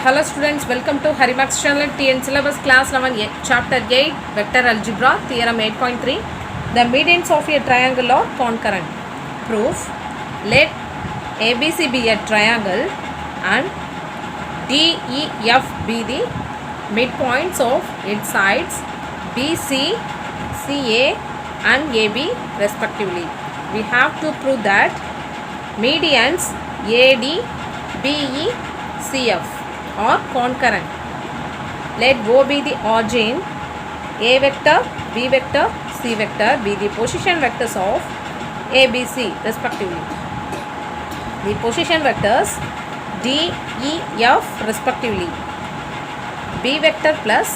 Hello students, welcome to Harimax channel. TN syllabus class 11 chapter 8 vector algebra theorem 8.3. The medians of a triangle are concurrent. Proof: let ABC be a triangle and DEF be the midpoints of its sides BC, CA and AB respectively. We have to prove that medians AD, BE, CF are concurrent. Let O be the origin, A vector, B vector, C vector be the position vectors of A, B, C respectively. The position vectors D, E, F respectively. B vector plus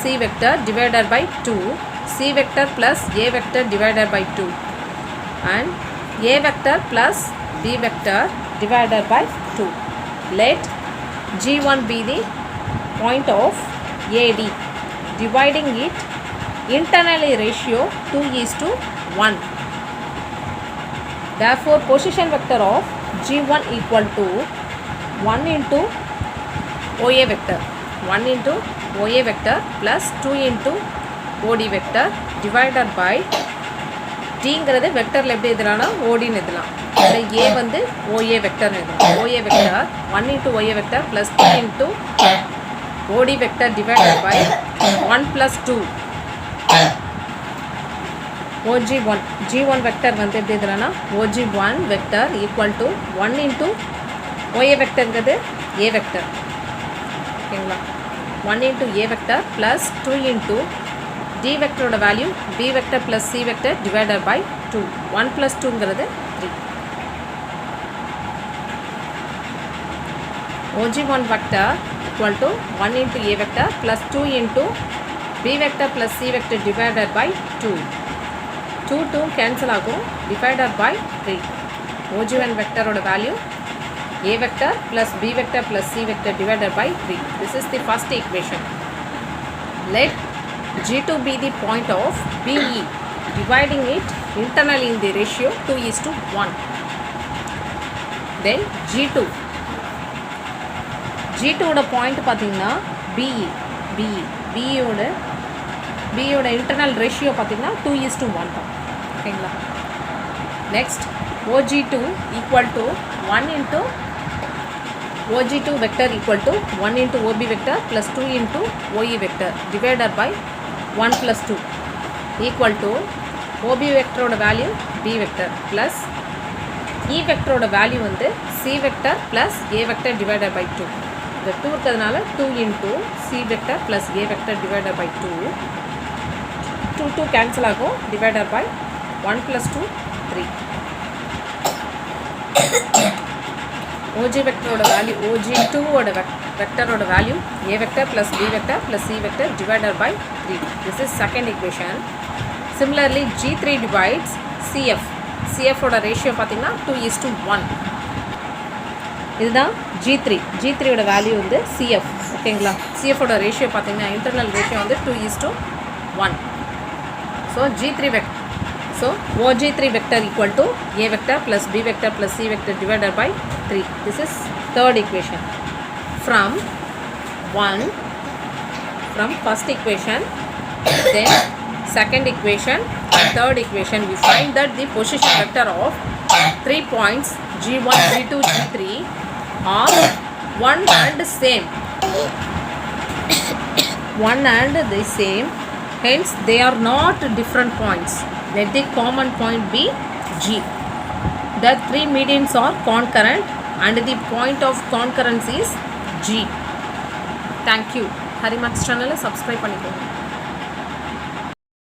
C vector divided by 2, C vector plus A vector divided by 2 and A vector plus B vector divided by 2. Let G1 be the point of AD, dividing it internally ratio 2:1. Therefore, position vector of G1 equal to 1 into OA vector, 1 into OA vector plus 2 into OD vector divided by Dங்கிறது வெக்டரில் எப்படி எழுதலாம்னா ஓடின்னு எழுதலாம். அதில் ஏ வந்து OA வெக்டர்னு எழுதலாம். OA vector 1 into OA vector plus 2 into OD vector divided by 1 plus 2 OG1. G1 vector வந்து எப்படி எழுதலாம்னா OG1 vector equal to 1 into OA வெக்டர்ங்கிறது ஏ வெக்டர், ஓகேங்களா. 1 into A vector plus 2 into D vector value B vector plus C vector divided by 2. 1 plus 2 ங்கிறது 3. OG1 vector equal to 1 into A vector plus 2 into B vector plus C vector divided by 2. 2 cancel ஆகும், divided by 3. OG1 vector ஓட value A vector plus B vector plus C vector divided by 3. This is the first equation. Let G2 be the point of BE, dividing it internally in the ratio 2:1. Then G2 ஓட point பார்த்தீங்கன்னா BE ஓட internal ratio பார்த்தீங்கன்னா 2:1 தான், ஓகேங்களா. Next OG2 equal to 1 into OG2 vector equal to 1 into OB vector plus 2 into OE vector divided by 1 plus 2 equal to OB vector ஓட value B vector plus E vector ஓட value வந்து C vector plus A vector divided by 2. இந்த 2 இருக்கிறதுனால 2 into C vector plus A vector divided by 2. 2 cancel ஆகும், divided by 1 plus 2 3. OG vector ஓட value OG2 ஓட vector ஓட value A vector plus B vector plus C vector divided by 3. This is second equation. Similarly G3 divides CF ஓட ratio பார்த்தீங்கன்னா 2:1. இதுதான் G3 ஓட value வந்து CF, ஓகேங்களா. CF ஓட ratio பார்த்தீங்கன்னா internal ratio வந்து 2:1. So G3 vector, so OG3 vector equal to A vector plus B vector plus C vector divided by 3. This is third equation. From first equation, then second equation, third equation, we find that the position vector of 3 points G1, G2, G3 are one and same. One and the same, hence they are not different points. Let the common point be G. The 3 medians are concurrent and the point of concurrence is G. Thank you. Harimax channel subscribe பண்ணிக்கோங்க.